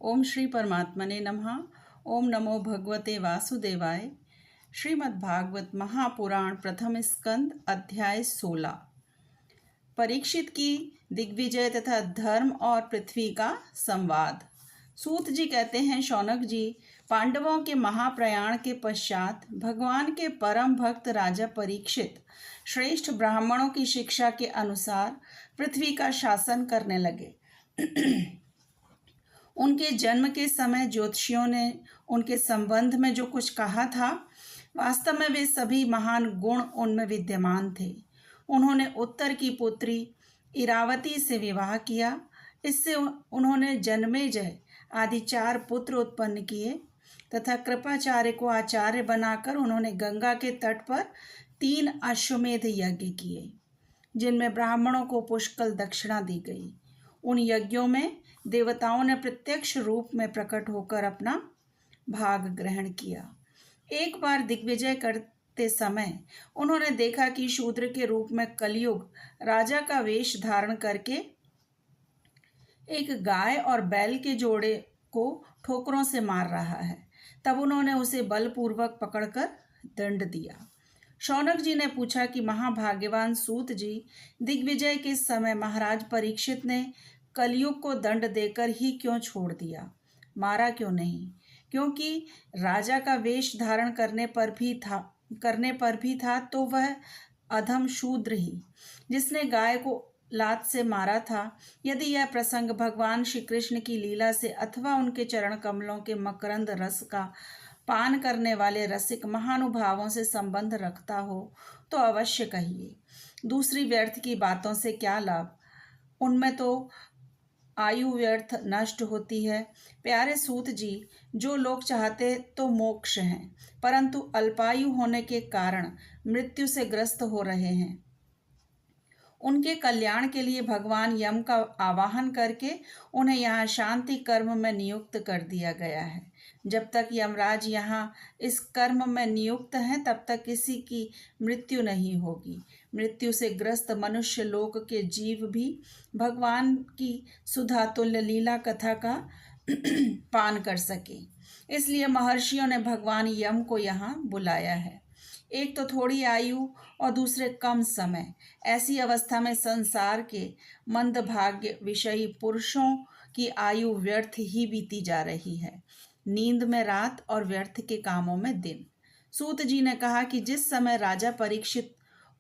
ओम श्री परमात्मने नमः। ओम नमो भगवते वासुदेवाय। श्रीमद्भागवत महापुराण प्रथम स्कंद अध्याय 16। परीक्षित की दिग्विजय तथा धर्म और पृथ्वी का संवाद। सूत जी कहते हैं, शौनक जी, पांडवों के महाप्रयाण के पश्चात भगवान के परम भक्त राजा परीक्षित श्रेष्ठ ब्राह्मणों की शिक्षा के अनुसार पृथ्वी का शासन करने लगे। उनके जन्म के समय ज्योतिषियों ने उनके संबंध में जो कुछ कहा था, वास्तव में वे सभी महान गुण उनमें विद्यमान थे। उन्होंने उत्तर की पुत्री इरावती से विवाह किया। इससे उन्होंने जन्मेजय आदि 4 पुत्र उत्पन्न किए तथा कृपाचार्य को आचार्य बनाकर उन्होंने गंगा के तट पर 3 अश्वमेध यज्ञ किए, जिनमें ब्राह्मणों को पुष्कल दक्षिणा दी गई। उन यज्ञों में देवताओं ने प्रत्यक्ष रूप में प्रकट होकर अपना भाग ग्रहण किया। एक बार दिग्विजय करते समय उन्होंने देखा कि शूद्र के रूप में कलयुग राजा का वेश धारण करके एक गाय और बैल के जोड़े को ठोकरों से मार रहा है। तब उन्होंने उसे बलपूर्वक पकड़कर दंड दिया। शौनक जी ने पूछा कि महाभाग्यवान सूत जी, दिग्विजय के समय महाराज परीक्षित ने कलयुग को दंड देकर ही क्यों छोड़ दिया, मारा क्यों नहीं? क्योंकि राजा का वेश धारण करने पर भी था तो वह अधम शूद्र ही, जिसने गाय को लात से मारा था। यदि यह प्रसंग भगवान श्री कृष्ण की लीला से अथवा उनके चरण कमलों के मकरंद रस का पान करने वाले रसिक महानुभावों से संबंध रखता हो तो अवश्य कहिए। दूसरी व्यर्थ की बातों से क्या लाभ? उनमें तो आयु व्यर्थ नष्ट होती है। प्यारे सूत जी, जो लोग चाहते तो मोक्ष हैं, परंतु अल्पायु होने के कारण मृत्यु से ग्रस्त हो रहे हैं। उनके कल्याण के लिए भगवान यम का आवाहन करके उन्हें यहाँ शांति कर्म में नियुक्त कर दिया गया है। जब तक यमराज यहाँ इस कर्म में नियुक्त हैं, तब तक किसी की मृत्यु नहीं होगी। मृत्यु से ग्रस्त मनुष्य लोक के जीव भी भगवान की सुधातुल्य लीला कथा का पान कर सके। इसलिए महर्षियों ने भगवान यम को यहाँ बुलाया है। एक तो थोड़ी आयु और दूसरे कम समय। ऐसी अवस्था में संसार के मंदभाग्य विषयी पुरुषों की आयु व्यर्थ ही बीती जा रही है, नींद में रात और व्यर्थ के कामों में दिन। सूत जी ने कहा कि जिस समय राजा परीक्षित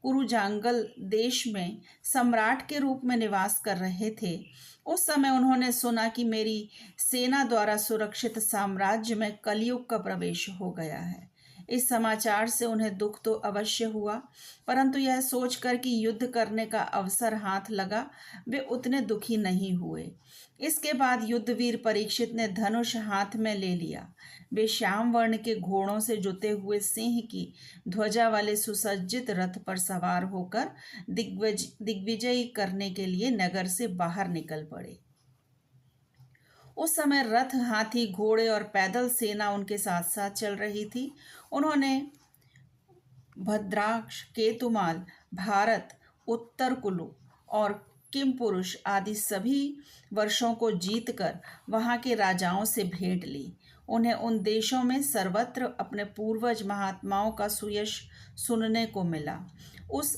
कुरुजांगल देश में सम्राट के रूप में निवास कर रहे थे, उस समय उन्होंने सुना कि मेरी सेना द्वारा सुरक्षित साम्राज्य में कलयुग का प्रवेश हो गया है। इस समाचार से उन्हें दुख तो अवश्य हुआ, परंतु यह सोचकर कि युद्ध करने का अवसर हाथ लगा, वे उतने दुखी नहीं हुए। इसके बाद युद्धवीर परीक्षित ने धनुष हाथ में ले लिया। वे श्याम वर्ण के घोड़ों से जुते हुए सिंह की ध्वजा वाले सुसज्जित रथ पर सवार होकर दिग्विजय करने के लिए नगर से बाहर निकल पड़े। उस समय रथ, हाथी, घोड़े और पैदल सेना उनके साथ साथ चल रही थी। उन्होंने भद्राक्ष, केतुमाल, भारत, उत्तर कुलु और किमपुरुष आदि सभी वर्षों को जीतकर वहां के राजाओं से भेंट ली। उन्हें उन देशों में सर्वत्र अपने पूर्वज महात्माओं का सुयश सुनने को मिला। उस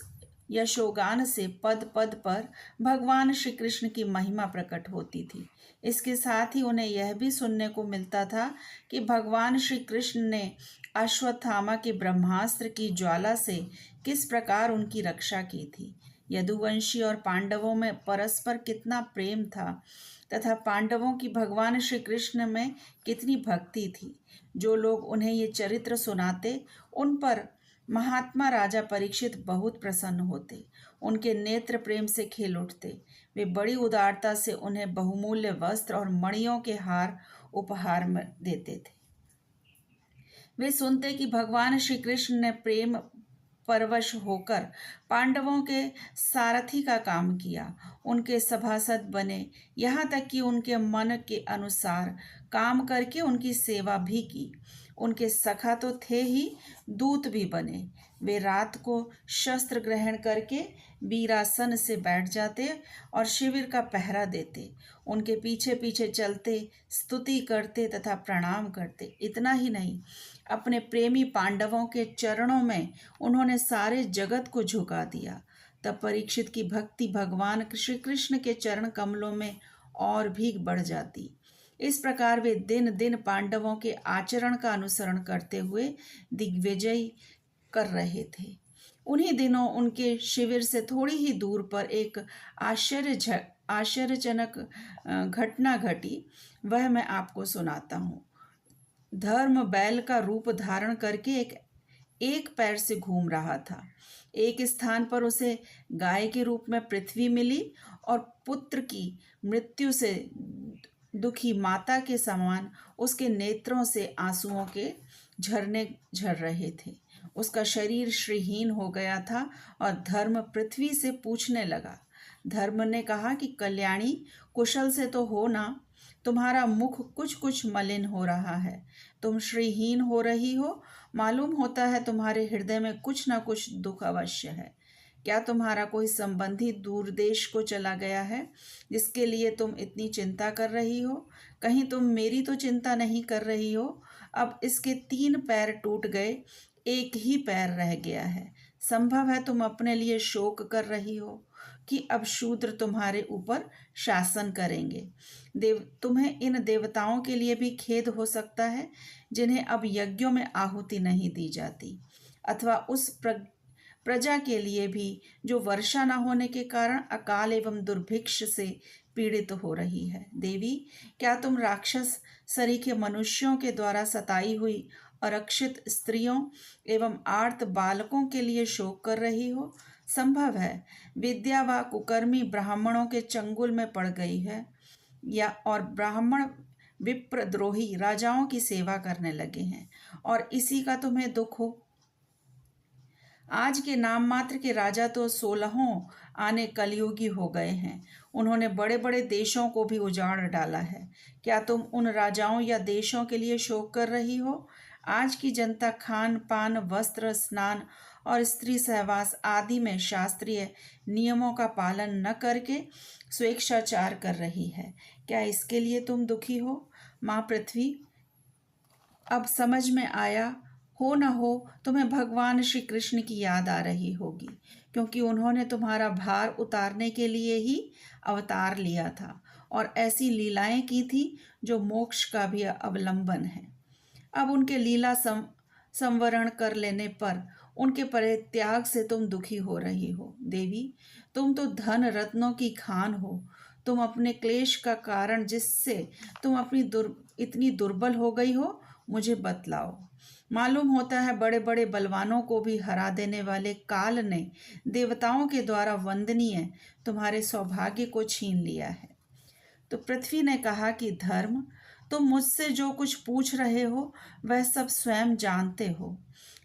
यशोगान से पद पद पर भगवान श्री कृष्ण की महिमा प्रकट होती थी। इसके साथ ही उन्हें यह भी सुनने को मिलता था कि भगवान श्री कृष्ण ने अश्वत्थामा के ब्रह्मास्त्र की ज्वाला से किस प्रकार उनकी रक्षा की थी। यदुवंशी और पांडवों में परस्पर कितना प्रेम था तथा पांडवों की भगवान श्री कृष्ण में कितनी भक्ति थी। जो लोग उन्हें ये चरित्र सुनाते, उन पर महात्मा राजा परीक्षित बहुत प्रसन्न होते, उनके नेत्र प्रेम से खेल उठते। वे बड़ी उदारता से उन्हें बहुमूल्य वस्त्र और मणियों के हार उपहार में देते थे। वे सुनते कि भगवान श्री कृष्ण ने प्रेम परवश होकर पांडवों के सारथी का काम किया, उनके सभासद बने, यहाँ तक कि उनके मन के अनुसार काम करके उनकी सेवा भी की। उनके सखा तो थे ही, दूत भी बने। वे रात को शस्त्र ग्रहण करके वीरासन से बैठ जाते और शिविर का पहरा देते। उनके पीछे पीछे चलते, स्तुति करते तथा प्रणाम करते। इतना ही नहीं, अपने प्रेमी पांडवों के चरणों में उन्होंने सारे जगत को झुका दिया। तब परीक्षित की भक्ति भगवान श्री कृष्ण के चरण कमलों में और भी बढ़ जाती। इस प्रकार वे दिन दिन पांडवों के आचरण का अनुसरण करते हुए दिग्विजय कर रहे थे। उन्हीं दिनों उनके शिविर से थोड़ी ही दूर पर एक आश्चर्यजनक घटना घटी। वह मैं आपको सुनाता हूँ। धर्म बैल का रूप धारण करके एक पैर से घूम रहा था। एक स्थान पर उसे गाय के रूप में पृथ्वी मिली और पुत्र की मृत्यु से दुखी माता के समान उसके नेत्रों से आंसुओं के झरने झर रहे थे। उसका शरीर श्रीहीन हो गया था और धर्म पृथ्वी से पूछने लगा। धर्म ने कहा कि कल्याणी, कुशल से तो हो ना? तुम्हारा मुख कुछ कुछ मलिन हो रहा है, तुम श्रीहीन हो रही हो। मालूम होता है तुम्हारे हृदय में कुछ ना कुछ दुख अवश्य है। क्या तुम्हारा कोई संबंधी दूर देश को चला गया है जिसके लिए तुम इतनी चिंता कर रही हो? कहीं तुम मेरी तो चिंता नहीं कर रही हो? अब इसके 3 पैर टूट गए, एक ही पैर रह गया है। संभव है तुम अपने लिए शोक कर रही हो कि अब शूद्र तुम्हारे ऊपर शासन करेंगे। तुम्हें इन देवताओं के लिए भी खेद हो सकता है जिन्हें अब यज्ञों में आहुति नहीं दी जाती, अथवा उस प्रजा के लिए भी जो वर्षा न होने के कारण अकाल एवं दुर्भिक्ष से पीड़ित हो रही है। देवी, क्या तुम राक्षस सरीखे मनुष्यों के द्वारा सताई हुई अरक्षित स्त्रियों एवं आर्त बालकों के लिए शोक कर रही हो? संभव है विद्या व कुकर्मी ब्राह्मणों के चंगुल में पड़ गई है, या और ब्राह्मण विप्रद्रोही राजाओं की सेवा करने लगे हैं और इसी का तुम्हें दुख हो। आज के नाम मात्र के राजा तो 16 आने कलयुगी हो गए हैं। उन्होंने बड़े बड़े देशों को भी उजाड़ डाला है। क्या तुम उन राजाओं या देशों के लिए शोक कर रही हो? आज की जनता खान पान, वस्त्र, स्नान और स्त्री सहवास आदि में शास्त्रीय नियमों का पालन न करके स्वेच्छाचार कर रही है। क्या इसके लिए तुम दुखी हो? माँ पृथ्वी, अब समझ में आया हो न हो तुम्हें भगवान श्री कृष्ण की याद आ रही होगी, क्योंकि उन्होंने तुम्हारा भार उतारने के लिए ही अवतार लिया था और ऐसी लीलाएं की थी जो मोक्ष का भी अवलंबन है। अब उनके लीला संवरण कर लेने पर उनके परित्याग से तुम दुखी हो रही हो। देवी, तुम तो धन रत्नों की खान हो। तुम अपने क्लेश का कारण जिससे तुम इतनी दुर्बल हो गई हो, मुझे बतलाओ। मालूम होता है बड़े बड़े बलवानों को भी हरा देने वाले काल ने देवताओं के द्वारा वंदनीय तुम्हारे सौभाग्य को छीन लिया है। तो पृथ्वी ने कहा कि धर्म, तुम मुझसे जो कुछ पूछ रहे हो वह सब स्वयं जानते हो।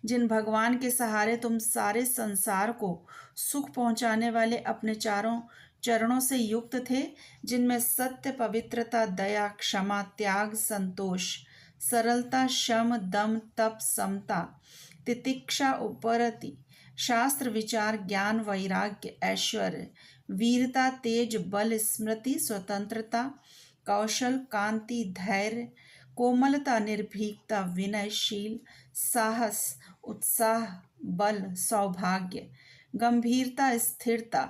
जिन भगवान के सहारे तुम सारे संसार को सुख पहुंचाने वाले अपने चारों चरणों से युक्त थे, जिनमें सत्य, पवित्रता, दया, क्षमा, त्याग, संतोष, सरलता, शम, दम, तप, समता, तितिक्षा, उपरति, शास्त्र विचार, ज्ञान, वैराग्य, ऐश्वर्य, वीरता, तेज, बल, स्मृति, स्वतंत्रता, कौशल, कांति, धैर्य, कोमलता, निर्भीकता, विनयशील, साहस, उत्साह, बल, सौभाग्य, गंभीरता, स्थिरता,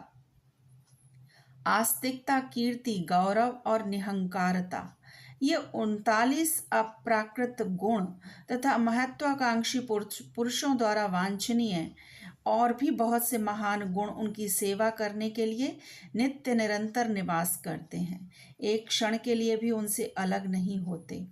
आस्तिकता, कीर्ति, गौरव और निहंकारता, ये 39 अप्राकृत गुण तथा महत्वाकांक्षी पुरुषों द्वारा वांछनीय और भी बहुत से महान गुण उनकी सेवा करने के लिए नित्य निरंतर निवास करते हैं। एक क्षण के लिए भी उनसे अलग नहीं होते।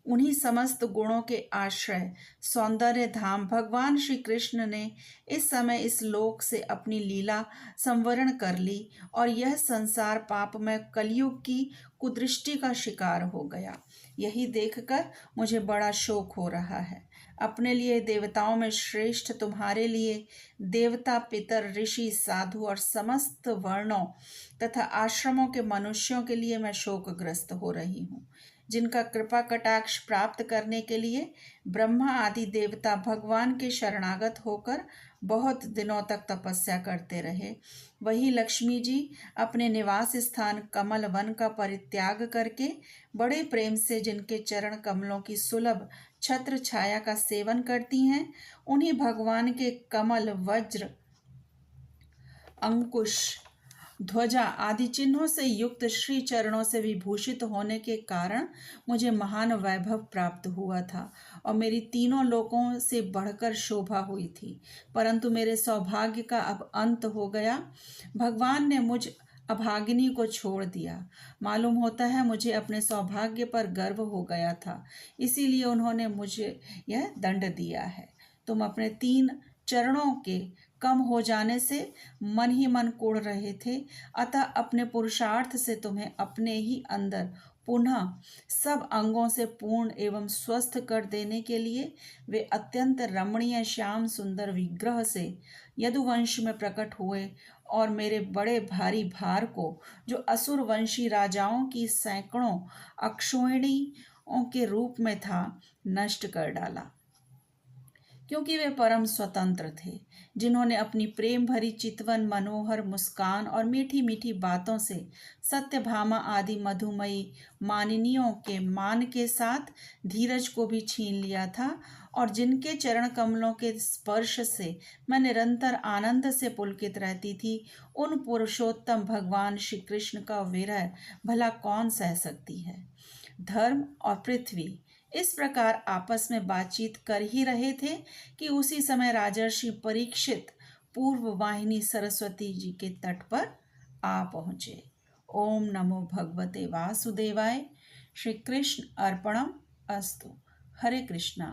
उन्हीं समस्त गुणों के आश्रय सौंदर्य धाम भगवान श्री कृष्ण ने इस समय इस लोक से अपनी लीला संवरण कर ली और यह संसार पाप में कलयुग की कुदृष्टि का शिकार हो गया। यही देखकर मुझे बड़ा शोक हो रहा है। अपने लिए देवताओं में श्रेष्ठ तुम्हारे लिए देवता, पितर, ऋषि, साधु और समस्त वर्णों तथा आश्रमों के मनुष्यों के लिए मैं शोकग्रस्त हो रही हूँ, जिनका कृपा कटाक्ष प्राप्त करने के लिए ब्रह्मा आदि देवता भगवान के शरणागत होकर बहुत दिनों तक तपस्या करते रहे। वही लक्ष्मी जी अपने निवास स्थान कमल वन का परित्याग करके बड़े प्रेम से जिनके चरण कमलों की सुलभ छत्र छाया का सेवन करती हैं, उन्हीं भगवान के कमल, वज्र, अंकुश, ध्वजा आदि चिन्हों से युक्त श्री चरणों से विभूषित होने के कारण मुझे महान वैभव प्राप्त हुआ था और मेरी तीनों लोकों से बढ़कर शोभा हुई थी। परंतु मेरे सौभाग्य का अब अंत हो गया। भगवान ने मुझ अभागिनी को छोड़ दिया। मालूम होता है मुझे अपने सौभाग्य पर गर्व हो गया था, इसीलिए उन्होंने मुझे यह दंड दिया है। तुम अपने 3 चरणों के कम हो जाने से मन ही मन कुढ़ रहे थे, अतः अपने पुरुषार्थ से तुम्हें अपने ही अंदर पुनः सब अंगों से पूर्ण एवं स्वस्थ कर देने के लिए वे अत्यंत रमणीय श्याम सुंदर विग्रह से यदुवंश में प्रकट हुए और मेरे बड़े भारी भार को, जो असुर वंशी राजाओं की सैकड़ों अक्षौहिणियों के रूप में था, नष्ट कर डाला। क्योंकि वे परम स्वतंत्र थे, जिन्होंने अपनी प्रेम भरी चितवन, मनोहर मुस्कान और मीठी मीठी बातों से सत्यभामा आदि मधुमयी मानिनियों के मान के साथ धीरज को भी छीन लिया था और जिनके चरण कमलों के स्पर्श से मैं निरंतर आनंद से पुलकित रहती थी, उन पुरुषोत्तम भगवान श्री कृष्ण का विरह भला कौन सह सकती है। धर्म और पृथ्वी इस प्रकार आपस में बातचीत कर ही रहे थे कि उसी समय राजर्षि परीक्षित पूर्व वाहिनी सरस्वती जी के तट पर आ पहुँचे। ओम नमो भगवते वासुदेवाय। श्री कृष्ण अर्पणम अस्तु। हरे कृष्णा।